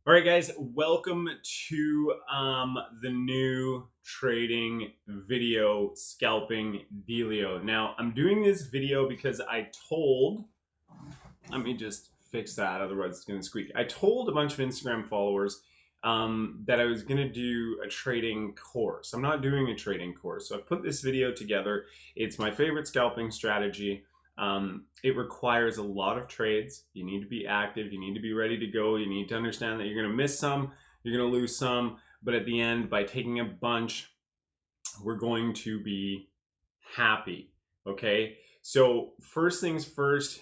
All right, guys, welcome to the new trading video scalping dealio. Now, I'm doing this video because let me just fix that, otherwise it's going to squeak. I told a bunch of Instagram followers that I was going to do a trading course. I'm not doing a trading course, so I put this video together. It's my favorite scalping strategy. It requires a lot of trades. You need to be active. You need to be ready to go. You need to understand that you're going to miss some, you're going to lose some, but at the end, by taking a bunch, we're going to be happy. Okay. So first things first,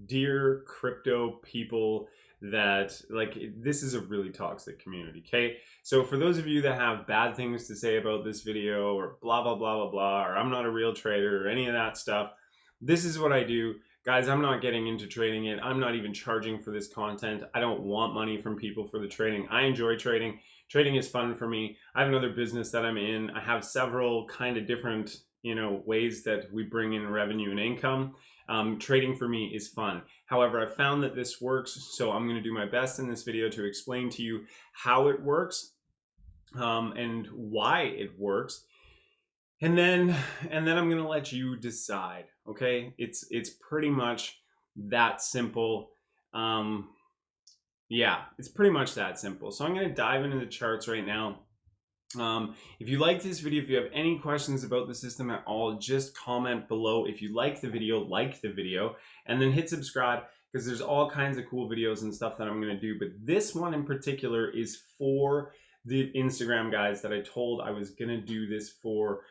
dear crypto people that like this is a really toxic community. Okay. So for those of you that have bad things to say about this video or blah, blah, blah, blah, blah, or I'm not a real trader or any of that stuff, this is what I do. Guys, I'm not getting into trading it. I'm not even charging for this content. I don't want money from people for the trading. I enjoy trading. Trading is fun for me. I have another business that I'm in. I have several kind of different, ways that we bring in revenue and income. Trading for me is fun. However, I found that this works, so I'm going to do my best in this video to explain to you how it works and why it works. And then I'm gonna let you decide. Okay, it's pretty much that simple. Yeah, it's pretty much that simple. So I'm gonna dive into the charts right now. If you like this video, if you have any questions about the system at all, just comment below. If you like the video, and then hit subscribe because there's all kinds of cool videos and stuff that I'm gonna do. But this one in particular is for the Instagram guys that I told I was gonna do this for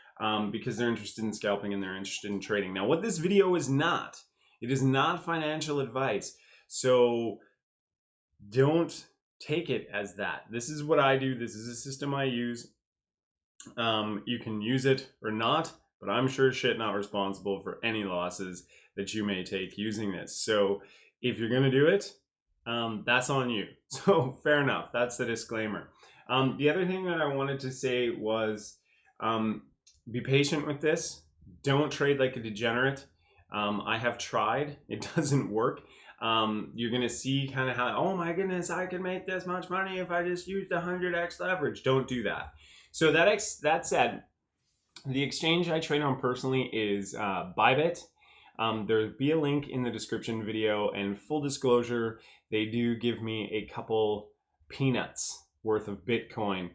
because they're interested in scalping and they're interested in trading. Now, what this video is not, it is not financial advice. So don't take it as that. This is what I do. This is a system I use. You can use it or not, but I'm sure shit not responsible for any losses that you may take using this. So if you're gonna do it, that's on you. So fair enough. That's the disclaimer. The other thing that I wanted to say was be patient with this. Don't trade like a degenerate. I have tried. It doesn't work. You're going to see kind of how, oh my goodness, I can make this much money if I just used 100x leverage. Don't do that. So that said, the exchange I trade on personally is Bybit. There'll be a link in the description video, and full disclosure, they do give me a couple peanuts worth of Bitcoin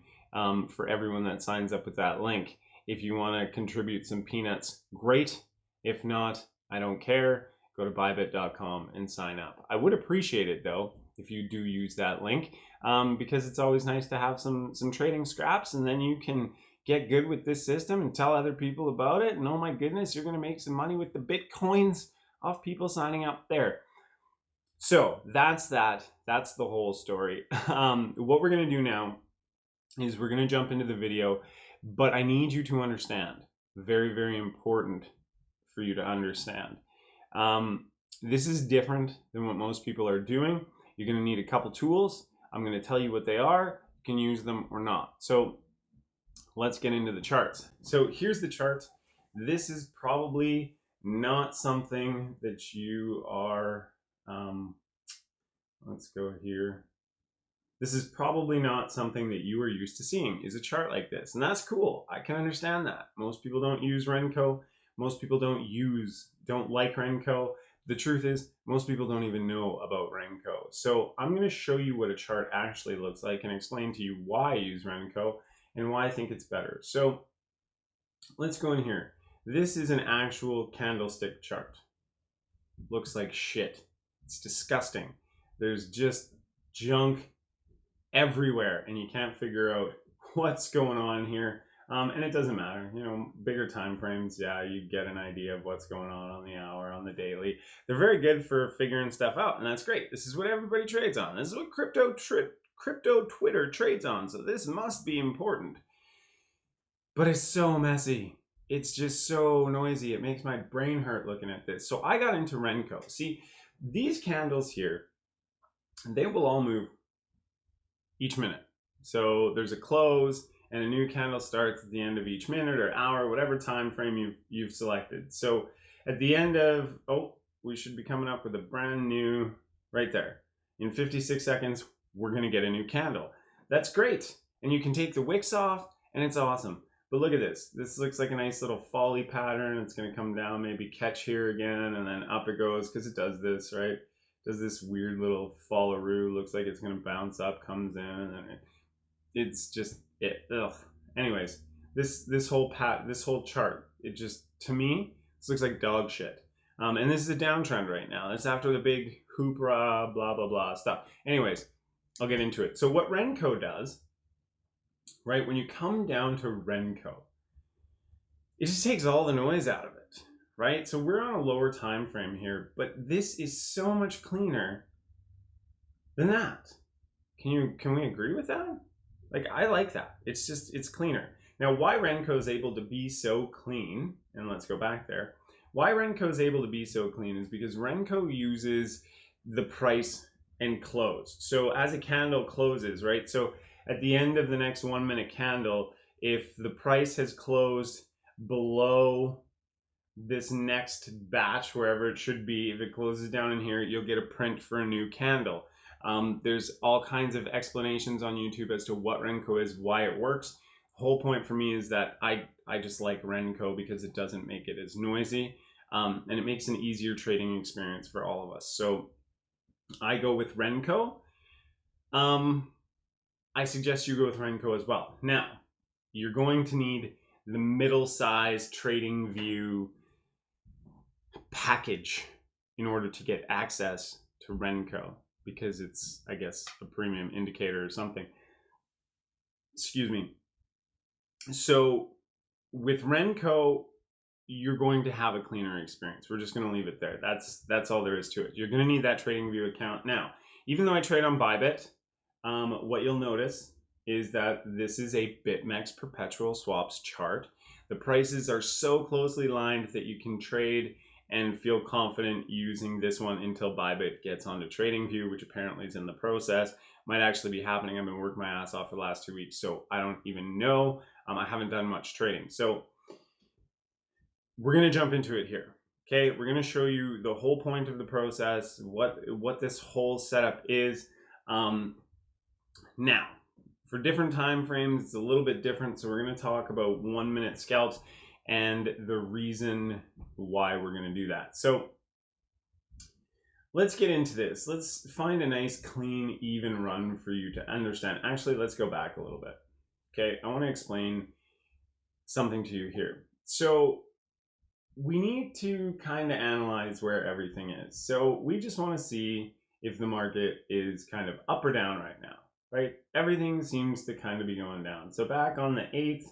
for everyone that signs up with that link. If you want to contribute some peanuts, great. If not, I don't care. Go to bybit.com and sign up. I would appreciate it though if you do use that link because it's always nice to have some trading scraps, and then you can get good with this system and tell other people about it. And oh my goodness, you're going to make some money with the Bitcoins off people signing up there. So that's that. That's the whole story. What we're going to do now is we're going to jump into the video, but I need you to understand, very, very important for you to understand. This is different than what most people are doing. You're going to need a couple tools. I'm going to tell you what they are. You can use them or not. So let's get into the charts. So here's the chart. This is probably not something that you are, let's go here. This is probably not something that you are used to seeing, is a chart like this. And that's cool. I can understand that. Most people don't use Renko. Most people don't like Renko. The truth is, most people don't even know about Renko. So I'm going to show you what a chart actually looks like and explain to you why I use Renko and why I think it's better. So let's go in here. This is an actual candlestick chart. Looks like shit. It's disgusting. There's just junk everywhere and you can't figure out what's going on here. And it doesn't matter, bigger time frames, yeah, you get an idea of what's going on the hour, on the daily. They're very good for figuring stuff out, and that's great. This is what everybody trades on. This is what crypto Twitter trades on, so this must be important. But it's so messy. It's just so noisy. It makes my brain hurt looking at this. So I got into Renko. See, these candles here, they will all move each minute. So there's a close and a new candle starts at the end of each minute or hour, whatever time frame you've selected. So at the end of, we should be coming up with a brand new, right there. In 56 seconds, we're going to get a new candle. That's great. And you can take the wicks off and it's awesome. But look at this. This looks like a nice little folly pattern. It's going to come down, maybe catch here again, and then up it goes because it does this, right? Does this weird little follow-roo. Looks like it's going to bounce up, comes in, and then it's just it. Ugh. Anyways, this whole chart, it just, to me, this looks like dog shit. And this is a downtrend right now. It's after the big hoopla, blah, blah, blah stuff. Anyways, I'll get into it. So what Renko does, right, when you come down to Renko, it just takes all the noise out of it, right? So we're on a lower time frame here, but this is so much cleaner than that. Can we agree with that? Like, I like that. It's cleaner. Now, why Renko is able to be so clean, and let's go back there. Why Renko is able to be so clean is because Renko uses the price and close. So as a candle closes, right? So at the end of the next 1 minute candle, if the price has closed below this next batch, wherever it should be, if it closes down in here, you'll get a print for a new candle. There's all kinds of explanations on YouTube as to what Renko is, why it works. The whole point for me is that I just like Renko because it doesn't make it as noisy, and it makes an easier trading experience for all of us. So I go with Renko. I suggest you go with Renko as well. Now, you're going to need the middle-sized trading view package in order to get access to Renko, because it's, I guess, a premium indicator or something. Excuse me. So with Renko, you're going to have a cleaner experience. We're just going to leave it there. That's all there is to it. You're going to need that TradingView account. Now, even though I trade on Bybit, what you'll notice is that this is a BitMEX perpetual swaps chart. The prices are so closely lined that you can trade and feel confident using this one until Bybit gets onto TradingView, which apparently is in the process. Might actually be happening. I've been working my ass off for the last 2 weeks, so I don't even know. I haven't done much trading. So we're going to jump into it here. Okay, we're going to show you the whole point of the process, what this whole setup is. Now, for different time frames, it's a little bit different. So we're going to talk about 1 minute scalps and the reason why we're going to do that. So let's get into this. Let's find a nice, clean, even run for you to understand. Actually, let's go back a little bit. Okay, I want to explain something to you here. So we need to kind of analyze where everything is. So we just want to see if the market is kind of up or down right now, right? Everything seems to kind of be going down. So back on the 8th,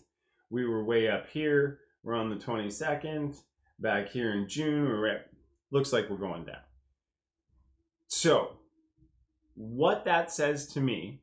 we were way up here. We're on the 22nd. Back here in June, looks like we're going down. So what that says to me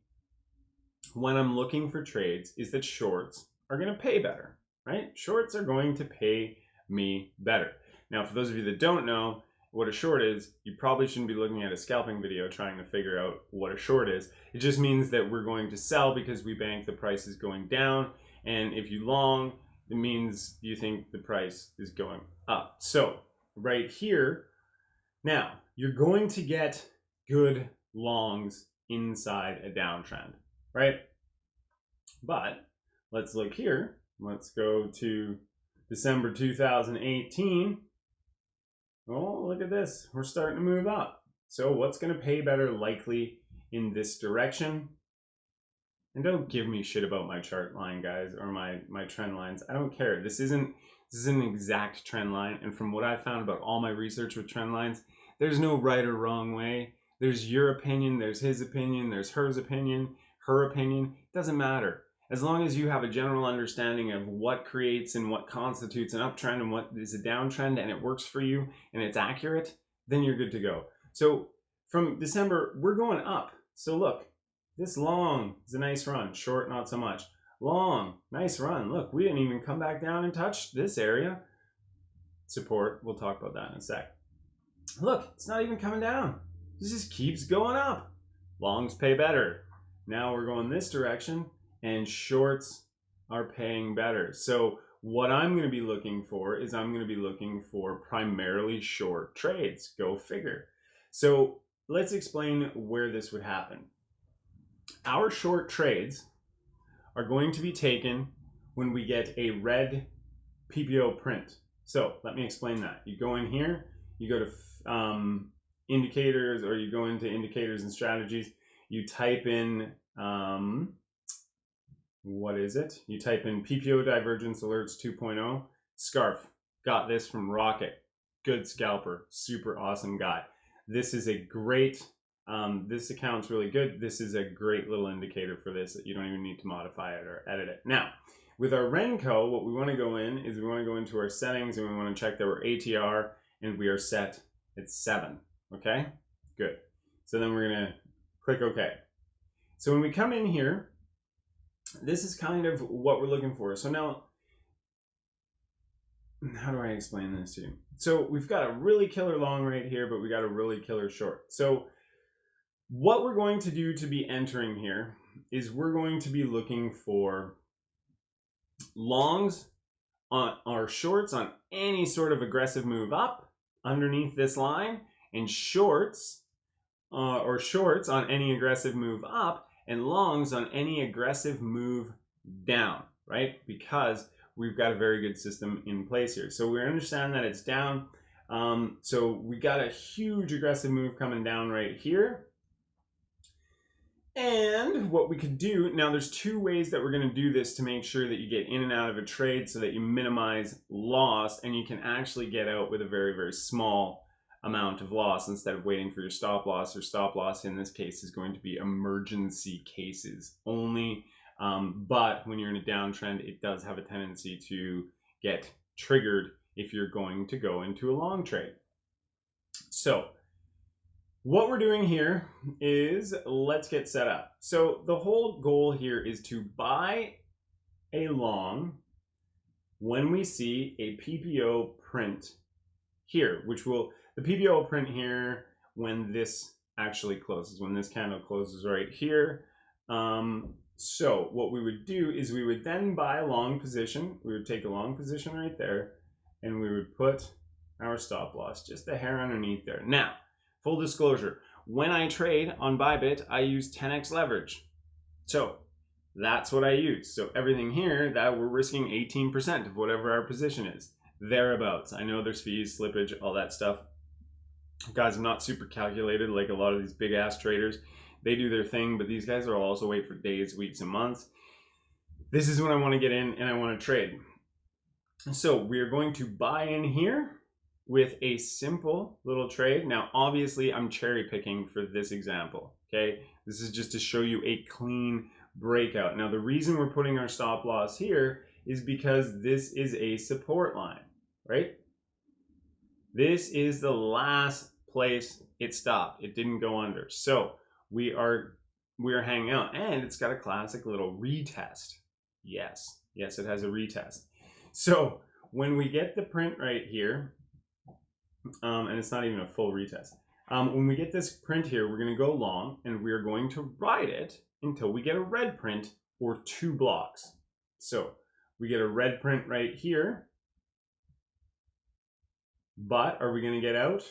when I'm looking for trades is that shorts are going to pay better, right? Shorts are going to pay me better. Now, for those of you that don't know what a short is, you probably shouldn't be looking at a scalping video trying to figure out what a short is. It just means that we're going to sell because we bank the price is going down. And if you long, it means you think the price is going up. So right here, now you're going to get good longs inside a downtrend, right? But let's look here. Let's go to December 2018. Oh, look at this. We're starting to move up. So what's going to pay better likely in this direction? And don't give me shit about my chart line, guys, or my trend lines. I don't care. This isn't an exact trend line. And from what I found about all my research with trend lines, there's no right or wrong way. There's your opinion, there's his opinion, there's her opinion. It doesn't matter. As long as you have a general understanding of what creates and what constitutes an uptrend and what is a downtrend, and it works for you and it's accurate, then you're good to go. So from December, we're going up. So look, this long is a nice run. Short, not so much. Long, nice run. Look, we didn't even come back down and touch this area. Support, we'll talk about that in a sec. Look, it's not even coming down. This just keeps going up. Longs pay better. Now we're going this direction, and shorts are paying better. So what I'm going to be looking for is I'm going to be looking for primarily short trades. Go figure. So let's explain where this would happen. Our short trades are going to be taken when we get a red PPO print. So let me explain that. You go in here, you go to indicators, or you go into indicators and strategies, you type in, what is it? You type in PPO divergence alerts 2.0, Scarf. Got this from Rocket. Good scalper, super awesome guy. This is a great, this account's really good. This is a great little indicator for this that you don't even need to modify it or edit it. Now, with our Renko, what we want to go in is we want to go into our settings and we want to check that we're ATR and we are set at 7. Okay, good. So then we're going to click OK. So when we come in here, this is kind of what we're looking for. So now, how do I explain this to you? So we've got a really killer long right here, but we got a really killer short. So what we're going to do to be entering here is we're going to be looking for longs on our shorts on any sort of aggressive move up underneath this line, and shorts or shorts on any aggressive move up, and longs on any aggressive move down, right? Because we've got a very good system in place here. So we understand that it's down. So we got a huge aggressive move coming down right here. And what we could do, now there's 2 ways that we're going to do this to make sure that you get in and out of a trade so that you minimize loss and you can actually get out with a very, very small amount of loss instead of waiting for your stop loss. Your stop loss in this case is going to be emergency cases only. But when you're in a downtrend, it does have a tendency to get triggered if you're going to go into a long trade. So what we're doing here is let's get set up. So the whole goal here is to buy a long when we see a PPO print here, which will, the PPO will print here when this actually closes, when this candle closes right here. So what we would do is we would then buy a long position. We would take a long position right there and we would put our stop loss just a hair underneath there. Now, full disclosure, when I trade on Bybit, I use 10x leverage. So that's what I use. So everything here that we're risking 18% of whatever our position is, thereabouts. I know there's fees, slippage, all that stuff. Guys, I'm not super calculated like a lot of these big ass traders. They do their thing, but these guys are also wait for days, weeks, and months. This is when I want to get in and I want to trade. So we're going to buy in here with a simple little trade. Now, obviously, I'm cherry picking for this example, okay? This is just to show you a clean breakout. Now, the reason we're putting our stop loss here is because this is a support line, right? This is the last place it stopped. It didn't go under. So we are hanging out, and it's got a classic little retest. Yes, it has a retest. So when we get the print right here, and it's not even a full retest. When we get this print here, we're going to go long, and we are going to ride it until we get a red print or 2 blocks. So we get a red print right here, but are we going to get out?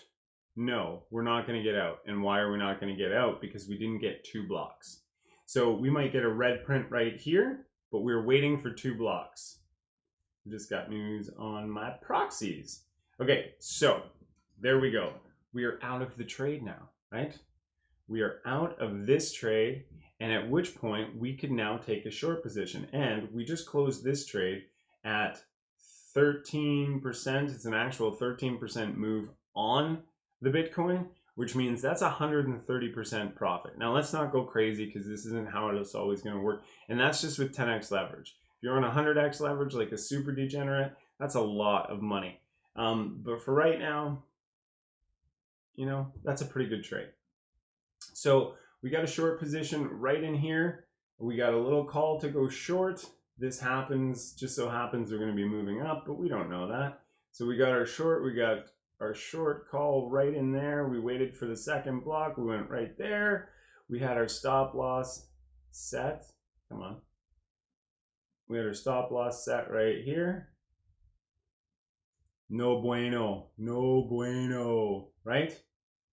No, we're not going to get out. And why are we not going to get out? Because we didn't get 2 blocks. So we might get a red print right here, but we're waiting for 2 blocks. Just got news on my proxies. Okay, so there we go. We are out of the trade now, right? We are out of this trade, and at which point we could now take a short position. And we just closed this trade at 13%. It's an actual 13% move on the Bitcoin, which means that's 130% profit. Now let's not go crazy because this isn't how it's always going to work. And that's just with 10x leverage. If you're on 100x leverage like a super degenerate, that's a lot of money. But for right now, you know, that's a pretty good trade. So we got a short position right in here. We got a little call to go short. This happens, just so happens we're going to be moving up, but we don't know that. So we got our short, our short call right in there. We waited for the second block. We went right there. We had our stop loss set. Come on. We had our stop loss set right here. No bueno, no bueno, right?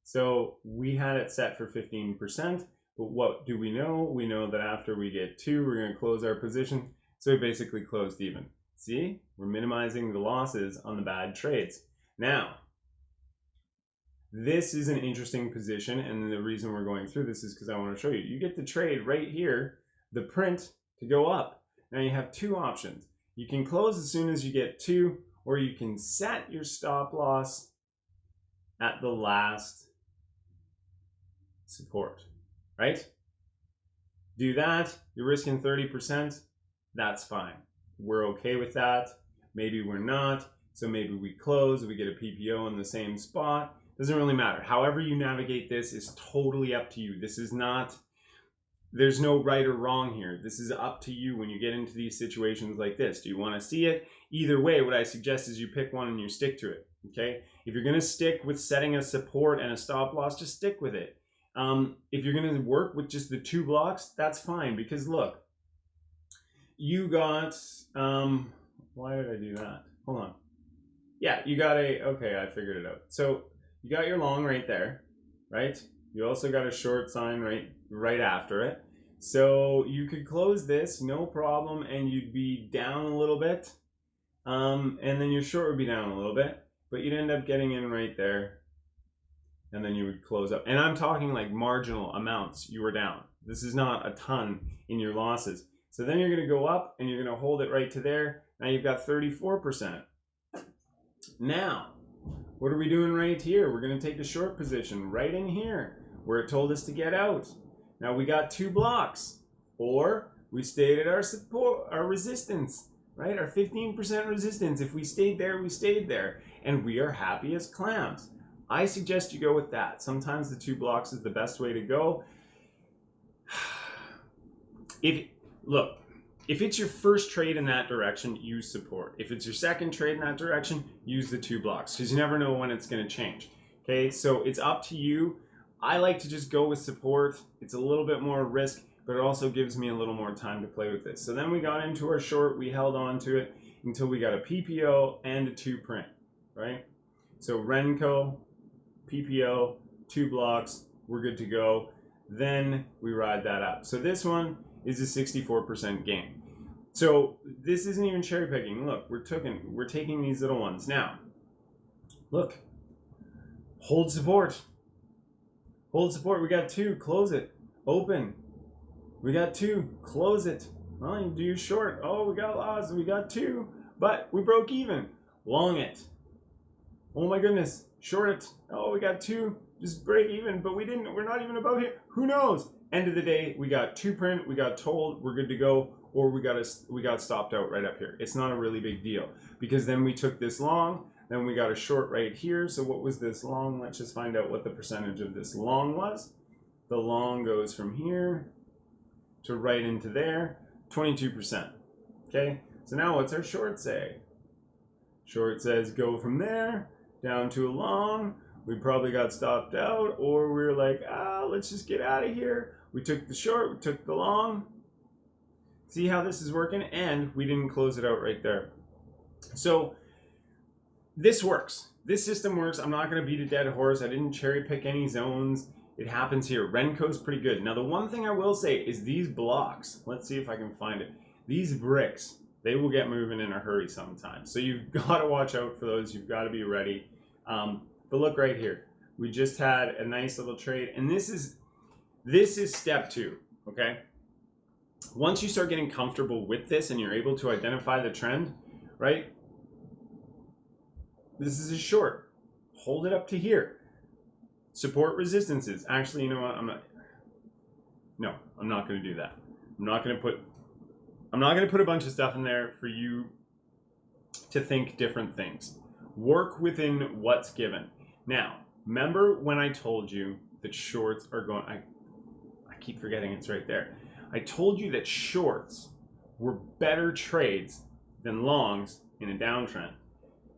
So we had it set for 15%. But what do we know? We know that after we get 2, we're going to close our position. So we basically closed even. See, we're minimizing the losses on the bad trades. Now, this is an interesting position, and the reason we're going through this is because I want to show you. You get the trade right here, the print, to go up. Now you have 2 options. You can close as soon as you get 2, or you can set your stop loss at the last support, right? Do that, you're risking 30%, that's fine. We're okay with that. Maybe we're not, so maybe we close, we get a PPO in the same spot. Doesn't really matter. However you navigate this is totally up to you. This is not, there's no right or wrong here. This is up to you when you get into these situations like this. Do you want to see it? Either way, what I suggest is you pick one and you stick to it, okay? If you're going to stick with setting a support and a stop loss, just stick with it. If you're going to work with just the 2 blocks, that's fine, because look, you got, why did I do that? Hold on. Yeah, you got okay, I figured it out. So you got your long right there, right? You also got a short sign right after it. So you could close this, no problem, and you'd be down a little bit. And then your short would be down a little bit, but you'd end up getting in right there. And then you would close up. And I'm talking like marginal amounts you were down. This is not a ton in your losses. So then you're going to go up and you're going to hold it right to there. Now you've got 34%. Now, what are we doing right here? We're going to take a short position right in here where it told us to get out. Now we got 2 blocks, or we stayed at our support, our resistance, right? Our 15% resistance. If we stayed there, we stayed there, and we are happy as clams. I suggest you go with that. Sometimes the 2 blocks is the best way to go. If it's your first trade in that direction, use support. If it's your second trade in that direction, use the 2 blocks, because you never know when it's going to change. Okay, so it's up to you. I like to just go with support. It's a little bit more risk, but it also gives me a little more time to play with this. So then we got into our short, we held on to it until we got a PPO and a 2 print, right? So Renko, PPO, 2 blocks, we're good to go. Then we ride that up. So this one is a 64% gain. So this isn't even cherry picking. Look, we're taking these little ones. Now, look, hold support. Hold support, we got 2, close it, open. We got 2, close it. Well, you do your short. Oh, we got loss, we got 2, but we broke even. Long it. Oh my goodness, short it. Oh, we got 2, just break even, but we're not even above here. Who knows? End of the day, we got 2 print, we got told, we're good to go, or we got stopped out right up here. It's not a really big deal, because then we took this long, then we got a short right here. So what was this long? Let's just find out what the percentage of this long was. The long goes from here to right into there, 22%. Okay, so now what's our short say? Short says go from there down to a long. We probably got stopped out, or we were like, let's just get out of here. We took the short, we took the long. See how this is working? And we didn't close it out right there. So this works. This system works. I'm not going to beat a dead horse. I didn't cherry pick any zones. It happens here. Renko's pretty good. Now, the one thing I will say is these blocks, let's see if I can find it. These bricks, they will get moving in a hurry sometimes. So you've got to watch out for those. You've got to be ready. But look right here. We just had a nice little trade. And this is step 2, okay? Once you start getting comfortable with this and you're able to identify the trend, right? This is a short. Hold it up to here. Support resistances. Actually, you know what? I'm not going to do that. I'm not going to put a bunch of stuff in there for you to think different things. Work within what's given. Now, remember when I told you that shorts are going, I keep forgetting it's right there. I told you that shorts were better trades than longs in a downtrend.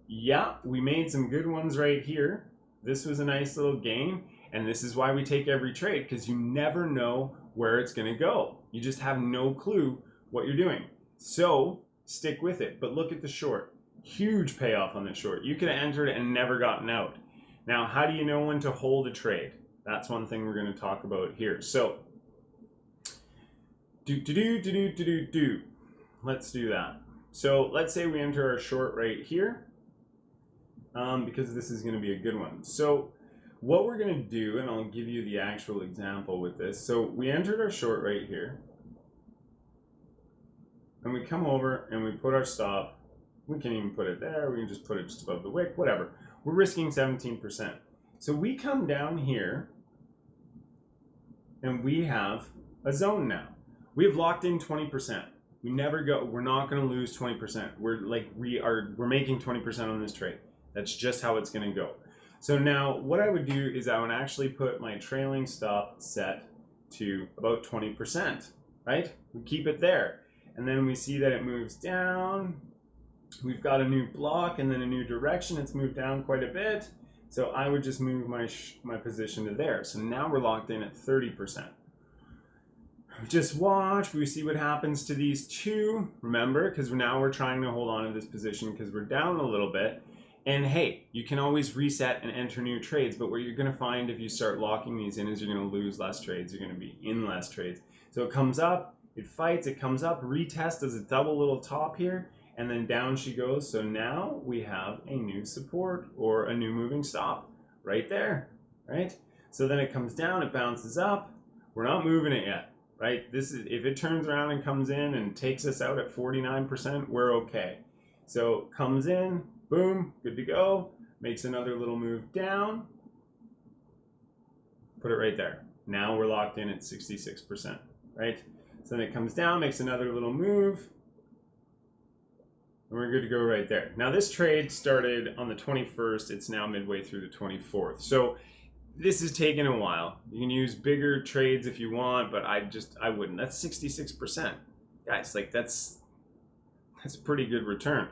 Yeah, we made some good ones right here. This was a nice little gain, and this is why we take every trade, because you never know where it's going to go. You just have no clue what you're doing. So stick with it, but look at the short. Huge payoff on the short. You could have entered it and never gotten out. Now, how do you know when to hold a trade? That's one thing we're going to talk about here. So Let's do that. So let's say we enter our short right here, because this is going to be a good one. So what we're going to do, and I'll give you the actual example with this. So we entered our short right here, and we come over and we put our stop. We can even put it there. We can just put it just above the wick, whatever. We're risking 17%. So we come down here and we have a zone now. We have locked in 20%. We're not going to lose 20%. We're making 20% on this trade. That's just how it's going to go. So now what I would do is I would actually put my trailing stop set to about 20%, right? We keep it there. And then we see that it moves down. We've got a new block and then a new direction. It's moved down quite a bit. So I would just move my position to there. So now we're locked in at 30%. Just watch, we see what happens to these two, remember, because now we're trying to hold on to this position because we're down a little bit. And hey, you can always reset and enter new trades, but what you're going to find if you start locking these in is you're going to lose less trades, you're going to be in less trades. So it comes up, it fights, it comes up, retest as a double little top here, and then down she goes. So now we have a new support or a new moving stop right there, right? So then it comes down, it bounces up, we're not moving it yet. Right? This is, if it turns around and comes in and takes us out at 49%, we're okay. So comes in, boom, good to go. Makes another little move down. Put it right there. Now we're locked in at 66%, right? So then it comes down, makes another little move. And we're good to go right there. Now this trade started on the 21st. It's now midway through the 24th. So this is taking a while. You can use bigger trades if you want, but I wouldn't. That's 66%. Guys, like that's a pretty good return.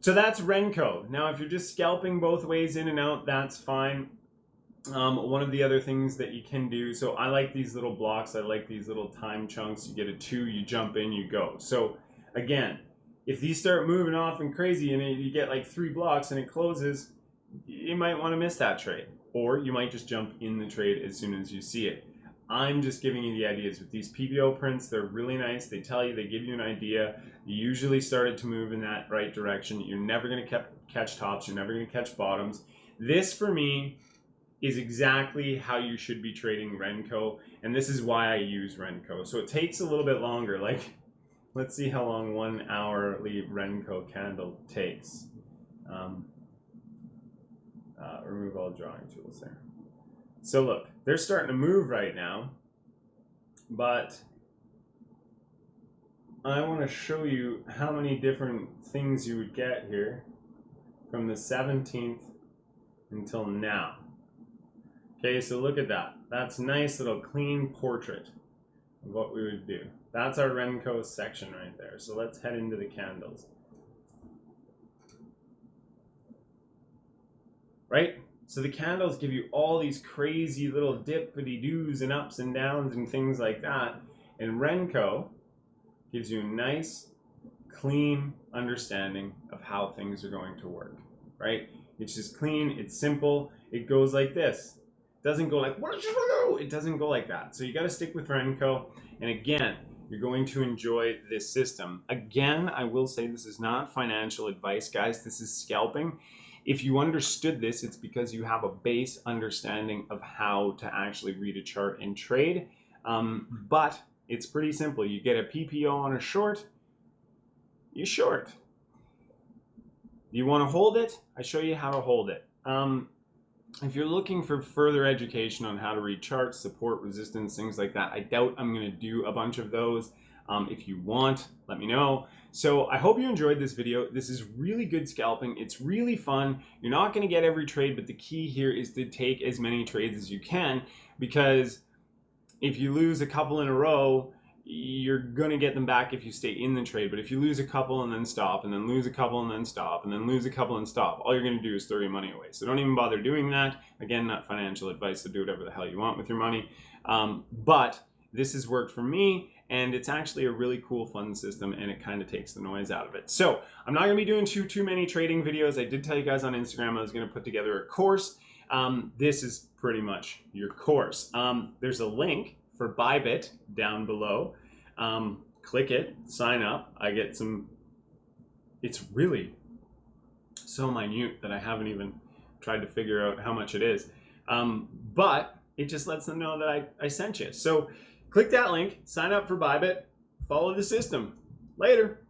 So that's Renko. Now, if you're just scalping both ways in and out, that's fine. One of the other things that you can do, so I like these little blocks. I like these little time chunks. You get a 2, you jump in, you go. So again, if these start moving off and crazy and you get like 3 blocks and it closes, you might want to miss that trade. Or you might just jump in the trade as soon as you see it. I'm just giving you the ideas. With these PBO prints, they're really nice. They tell you, they give you an idea. You usually started to move in that right direction. You're never going to catch tops. You're never going to catch bottoms. This, for me, is exactly how you should be trading Renko. And this is why I use Renko. So it takes a little bit longer. Like, let's see how long 1 hourly Renko candle takes. Remove all drawing tools there. So look, they're starting to move right now, but I want to show you how many different things you would get here from the 17th until now. Okay, so look at that. That's a nice little clean portrait of what we would do. That's our Renko section right there. So let's head into the candles. Right? So the candles give you all these crazy little dippity-doos and ups and downs and things like that. And Renko gives you a nice, clean understanding of how things are going to work, right? It's just clean, it's simple, it goes like this. It doesn't go like, it doesn't go like that. So you got to stick with Renko. And again, you're going to enjoy this system. Again, I will say this is not financial advice, guys. This is scalping. If you understood this, it's because you have a base understanding of how to actually read a chart and trade. But it's pretty simple. You get a PPO on a short, you short. You want to hold it? I show you how to hold it. If you're looking for further education on how to read charts, support, resistance, things like that, I doubt I'm going to do a bunch of those. If you want, let me know. So I hope you enjoyed this video. This is really good scalping. It's really fun. You're not going to get every trade, but the key here is to take as many trades as you can, because if you lose a couple in a row, you're going to get them back if you stay in the trade. But if you lose a couple and then stop, and then lose a couple and then stop, and then lose a couple and stop, all you're going to do is throw your money away. So don't even bother doing that. Again, not financial advice, so do whatever the hell you want with your money. But this has worked for me, and it's actually a really cool, fun system, and it kind of takes the noise out of it. So I'm not going to be doing too many trading videos. I did tell you guys on Instagram I was going to put together a course. This is pretty much your course. There's a link for Bybit down below. Click it, sign up. I get some, it's really so minute that I haven't even tried to figure out how much it is. But it just lets them know that I sent you. So click that link, sign up for Bybit, follow the system. Later.